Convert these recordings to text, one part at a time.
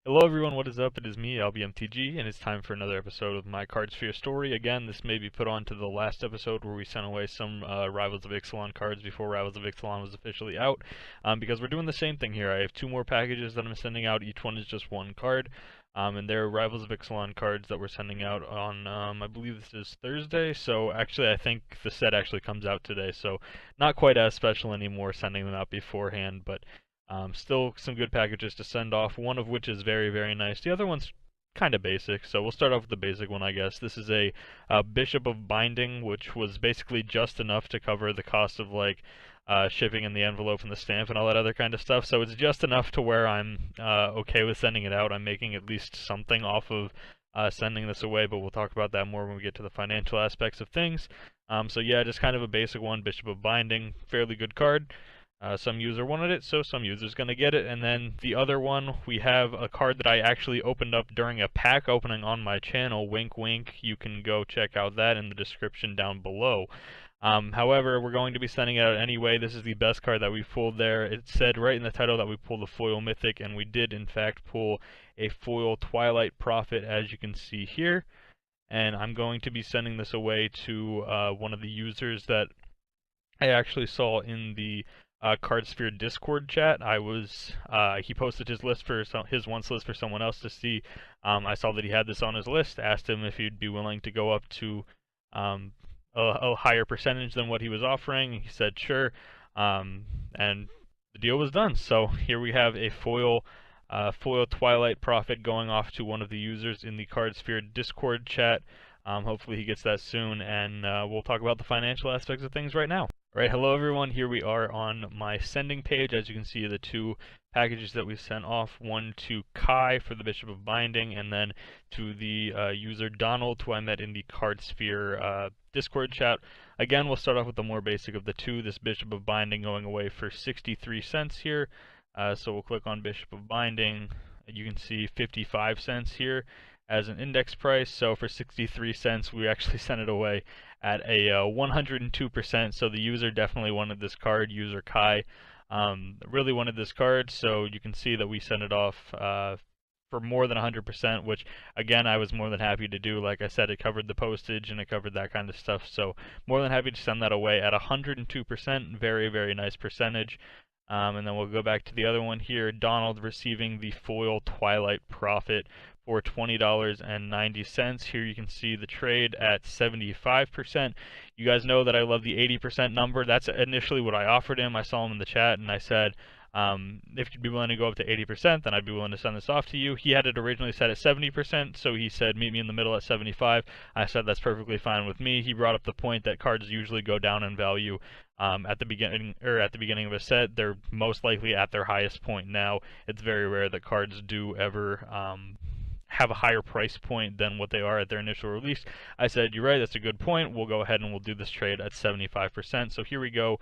Hello everyone, what is up? It is me, AlbyMTG, and it's time for another episode of my Cardsphere story. Again, this may be put on to the last episode where we sent away some Rivals of Ixalan cards before Rivals of Ixalan was officially out, because we're doing the same thing here. I have two more packages that I'm sending out. Each one is just one card, and they're Rivals of Ixalan cards that we're sending out on, I believe this is Thursday, so actually I think the set actually comes out today, so not quite as special anymore sending them out beforehand, but still some good packages to send off, one of which is very, very nice. The other one's kind of basic, so we'll start off with the basic one, I guess. This is a Bishop of Binding, which was basically just enough to cover the cost of, like, shipping and the envelope and the stamp and all that other kind of stuff, so it's just enough to where I'm okay with sending it out. I'm making at least something off of sending this away, but we'll talk about that more when we get to the financial aspects of things. So yeah, just kind of a basic one, Bishop of Binding, fairly good card. Some user wanted it, so some user's gonna get it. And then the other one, we have a card that I actually opened up during a pack opening on my channel. Wink, wink. You can go check out that in the description down below. However, we're going to be sending it out anyway. This is the best card that we pulled there. It said right in the title that we pulled a foil mythic, and we did in fact pull a foil Twilight Prophet, as you can see here. And I'm going to be sending this away to one of the users that I actually saw in the Cardsphere Discord chat. He posted his list for his wants list for someone else to see. I saw that he had this on his list. Asked him if he'd be willing to go up to um, a higher percentage than what he was offering. He said sure, and the deal was done. So here we have a foil Twilight Prophet going off to one of the users in the Cardsphere Discord chat. Hopefully he gets that soon, and we'll talk about the financial aspects of things right now. Alright, hello everyone, here we are on my sending page. As you can see, the two packages that we sent off, one to Kai for the Bishop of Binding, and then to the user Donald, who I met in the Cardsphere Discord chat. Again, we'll start off with the more basic of the two, this Bishop of Binding going away for 63 cents here. So we'll click on Bishop of Binding. You can see 55 cents here as an index price. So for 63 cents, we actually sent it away at a 102%. So the user definitely wanted this card. User Kai really wanted this card. So you can see that we sent it off for more than 100%, which again I was more than happy to do. Like I said, it covered the postage and it covered that kind of stuff. So more than happy to send that away at 102%. Very, very nice percentage. And then we'll go back to the other one here. Donald receiving the foil Twilight Prophet for $20.90. Here you can see the trade at 75%. You guys know that I love the 80% number. That's initially what I offered him. I saw him in the chat and I said, if you'd be willing to go up to 80%, then I'd be willing to send this off to you. He had it originally set at 70%, so he said meet me in the middle at 75. I said that's perfectly fine with me. He brought up the point that cards usually go down in value at the beginning of a set. They're most likely at their highest point now. It's very rare that cards do ever have a higher price point than what they are at their initial release. I said, you're right, that's a good point. We'll go ahead and we'll do this trade at 75%. So here we go,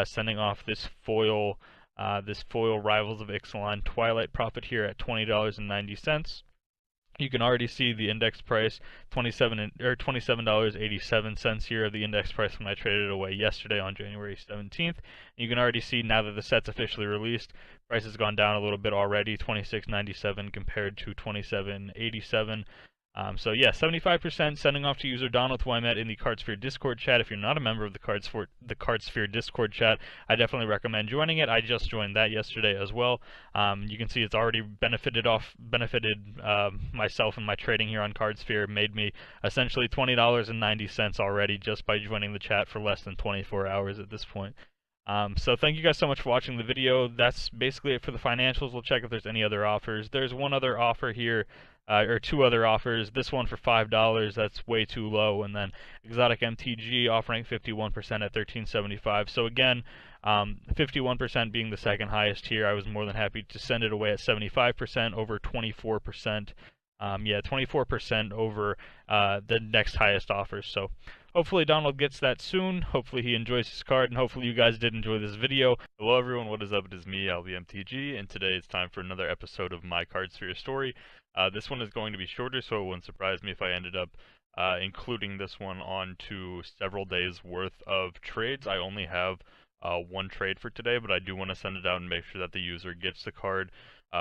sending off this foil Rivals of Ixalan Twilight Prophet here at $20.90. You can already see the index price, $27.87 here, the index price when I traded it away yesterday on January 17th. You can already see now that the set's officially released, price has gone down a little bit already, $26.97 compared to $27.87. So yeah, 75% sending off to user Donald, who I met in the Cardsphere Discord chat. If you're not a member of the Cardsphere Discord chat, I definitely recommend joining it. I just joined that yesterday as well. You can see it's already benefited myself and my trading here on Cardsphere. Made me essentially $20.90 already just by joining the chat for less than 24 hours at this point. So thank you guys so much for watching the video. That's basically it for the financials. We'll check if there's any other offers. There's one other offer here. Or two other offers. This one for $5, that's way too low, and then Exotic MTG offering 51% at $13.75. So again, 51% being the second highest here. I was more than happy to send it away at 75% over 24%. Yeah, 24% over the next highest offer. So hopefully Donald gets that soon. Hopefully he enjoys his card, and hopefully you guys did enjoy this video. Hello everyone, what is up? It is me, AlbyMTG, and today it's time for another episode of my Cardsphere story. This one is going to be shorter, so it wouldn't surprise me if I ended up including this one onto several days worth of trades. I only have one trade for today, but I do want to send it out and make sure that the user gets the card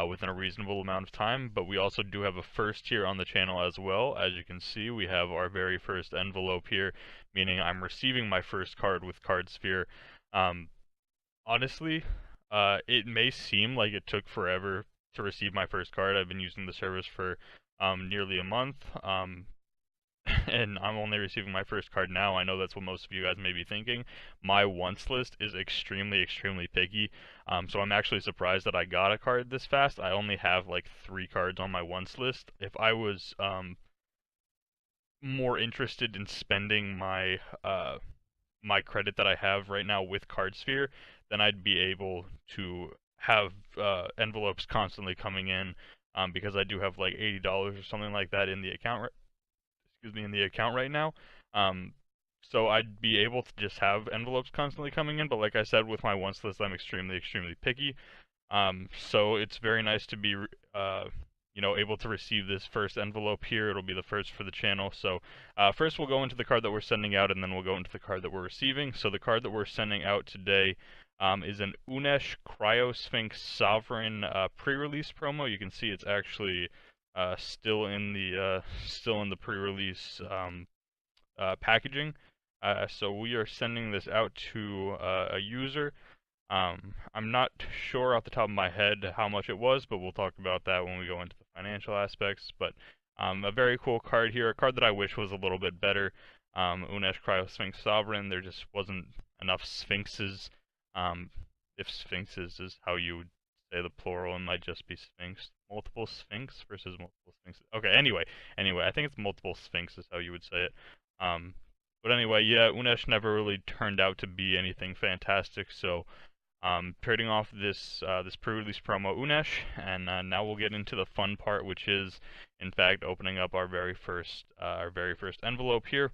within a reasonable amount of time. But we also do have a first here on the channel as well. As you can see, we have our very first envelope here, meaning I'm receiving my first card with Cardsphere. Honestly, it may seem like it took forever to receive my first card. I've been using the service for nearly a month, and I'm only receiving my first card now. I know that's what most of you guys may be thinking. My wants list is extremely, extremely picky, so I'm actually surprised that I got a card this fast. I only have like 3 cards on my wants list. If I was more interested in spending my my credit that I have right now with Cardsphere, then I'd be able to have envelopes constantly coming in, because I do have like $80 or something like that in the account. In the account right now. So I'd be able to just have envelopes constantly coming in. But like I said, with my wants list, I'm extremely, extremely picky. So it's very nice to be, able to receive this first envelope here. It'll be the first for the channel. So first we'll go into the card that we're sending out, and then we'll go into the card that we're receiving. So the card that we're sending out today is an Unesh Cryosphinx Sovereign pre-release promo. You can see it's actually still in the pre-release packaging. So we are sending this out to a user. I'm not sure off the top of my head how much it was, but we'll talk about that when we go into the financial aspects. But a very cool card here, a card that I wish was a little bit better. Unesh Cryosphinx Sovereign, there just wasn't enough Sphinxes. If Sphinxes is how you would say the plural, it might just be Sphinx. Multiple Sphinx versus multiple Sphinxes. Okay, anyway, I think it's multiple Sphinx is how you would say it. But anyway, yeah, Unesh never really turned out to be anything fantastic, so trading off this this pre-release promo Unesh, and now we'll get into the fun part, which is, in fact, opening up our very first envelope here.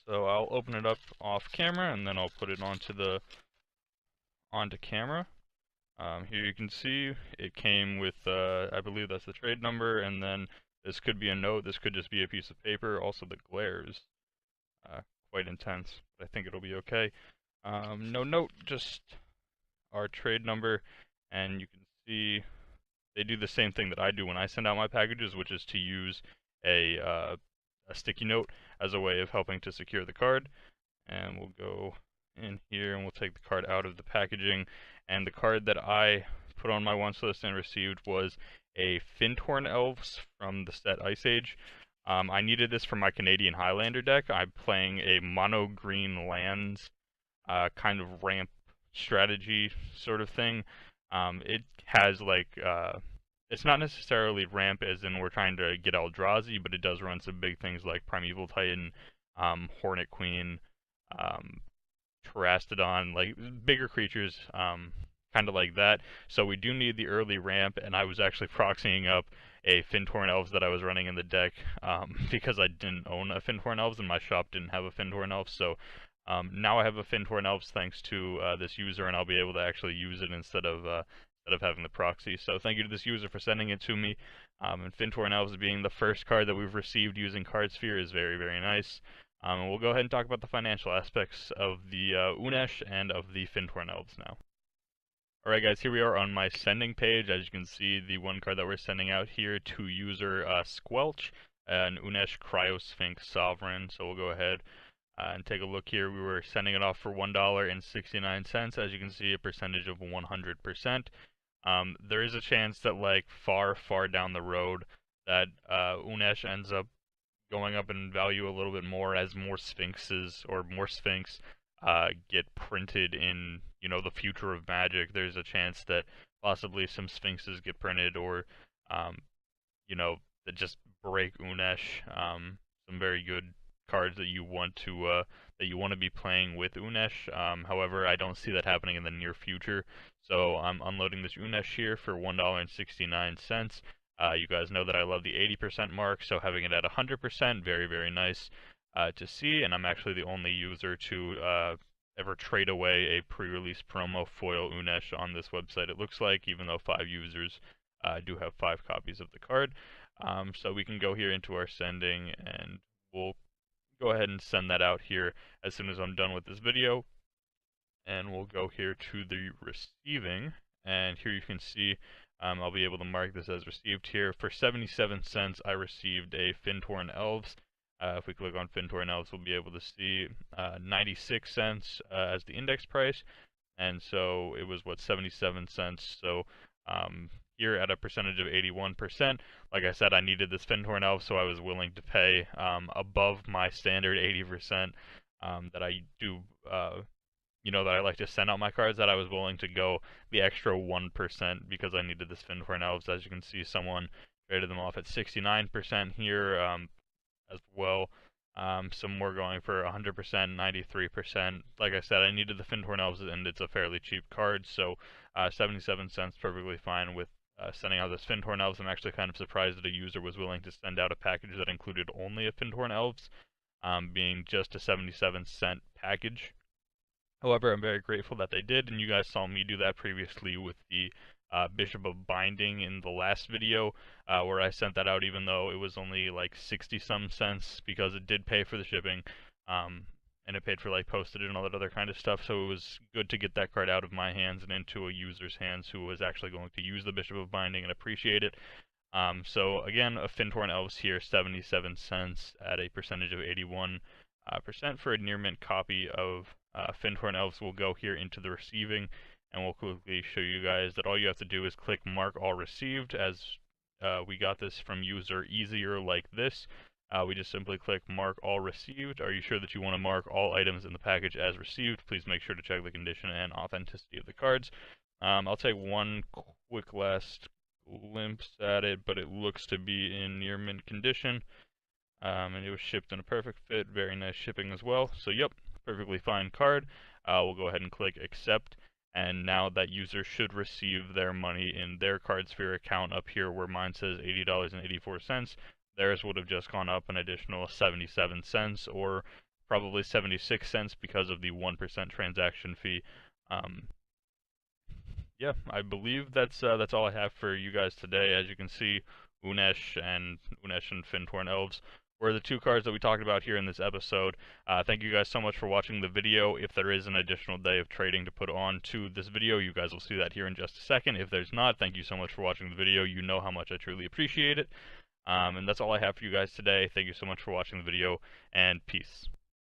So I'll open it up off camera, and then I'll put it onto camera. Here you can see it came with, I believe that's the trade number, and then this could be a note, this could just be a piece of paper. Also, the glare is quite intense, but I think it'll be okay. No note, just our trade number, and you can see they do the same thing that I do when I send out my packages, which is to use a sticky note as a way of helping to secure the card. And we'll go in here and we'll take the card out of the packaging. And the card that I put on my wants list and received was a Fintorn Elves from the set Ice Age. I needed this for my Canadian Highlander deck. I'm playing a mono green lands kind of ramp strategy sort of thing. It has like it's not necessarily ramp as in we're trying to get Eldrazi, but it does run some big things like Primeval Titan, Hornet Queen, Terastodon, like bigger creatures, kind of like that. So we do need the early ramp, and I was actually proxying up a Fintorn Elves that I was running in the deck, because I didn't own a Fintorn Elves and my shop didn't have a Fintorn Elves. So now I have a Fintorn Elves thanks to this user, and I'll be able to actually use it instead of having the proxy. So thank you to this user for sending it to me. And Fintorn Elves being the first card that we've received using Cardsphere is very, very nice. And we'll go ahead and talk about the financial aspects of the Unesh and of the Fintorn Elves now. Alright guys, here we are on my sending page. As you can see, the one card that we're sending out here to user Squelch, an Unesh Cryosphinx Sovereign. So we'll go ahead and take a look here. We were sending it off for $1.69. As you can see, a percentage of 100%. There is a chance that like far down the road that Unesh ends up going up in value a little bit more as more Sphinxes or more Sphinx get printed in, the future of Magic. There's a chance that possibly some Sphinxes get printed, or, that just break Unesh. Some very good cards that you want to be playing with Unesh. However, I don't see that happening in the near future. So I'm unloading this Unesh here for $1.69. You guys know that I love the 80% mark, so having it at 100%, very, very nice to see. And I'm actually the only user to ever trade away a pre-release promo foil Unesh on this website, it looks like, even though 5 users do have 5 copies of the card. So we can go here into our sending, and we'll go ahead and send that out here as soon as I'm done with this video. And we'll go here to the receiving, and here you can see I'll be able to mark this as received here. For 77 cents, I received a Fintorn Elves. If we click on Fintorn Elves, we'll be able to see 96 cents as the index price. And so it was, what, 77 cents. So here at a percentage of 81%, like I said, I needed this Fintorn Elf, so I was willing to pay above my standard 80% that I do, that I like to send out my cards, that I was willing to go the extra 1% because I needed this Fintorn Elves. As you can see, someone traded them off at 69% here as well. Some more going for 100%, 93%. Like I said, I needed the Fintorn Elves, and it's a fairly cheap card, so 77 cents perfectly fine with sending out this Fintorn Elves. I'm actually kind of surprised that a user was willing to send out a package that included only a Fintorn Elves, being just a 77-cent package. However, I'm very grateful that they did, and you guys saw me do that previously with the Bishop of Binding in the last video, where I sent that out even though it was only like 60-some cents, because it did pay for the shipping, and it paid for like postage and all that other kind of stuff, so it was good to get that card out of my hands and into a user's hands who was actually going to use the Bishop of Binding and appreciate it. So again, a Fintorn Elves here, 77 cents at a percentage of 81% for a near mint copy of Fintorn Elves. Will go here into the receiving, and we'll quickly show you guys that all you have to do is click mark all received, as we got this from user easier like this. We just simply click mark all received. Are you sure that you want to mark all items in the package as received? Please make sure to check the condition and authenticity of the cards. I'll take one quick last glimpse at it, but it looks to be in near mint condition. And it was shipped in a perfect fit, very nice shipping as well. So yep, perfectly fine card. We'll go ahead and click accept, and now that user should receive their money in their Cardsphere account up here, where mine says $80.84. Theirs would have just gone up an additional 77 cents, or probably 76 cents because of the 1% transaction fee. Yeah, I believe that's all I have for you guys today. As you can see, Unesh and Fintorn Elves were the two cards that we talked about here in this episode. Thank you guys so much for watching the video. If there is an additional day of trading to put on to this video, you guys will see that here in just a second. If there's not, thank you so much for watching the video. You know how much I truly appreciate it. And that's all I have for you guys today. Thank you so much for watching the video, and peace.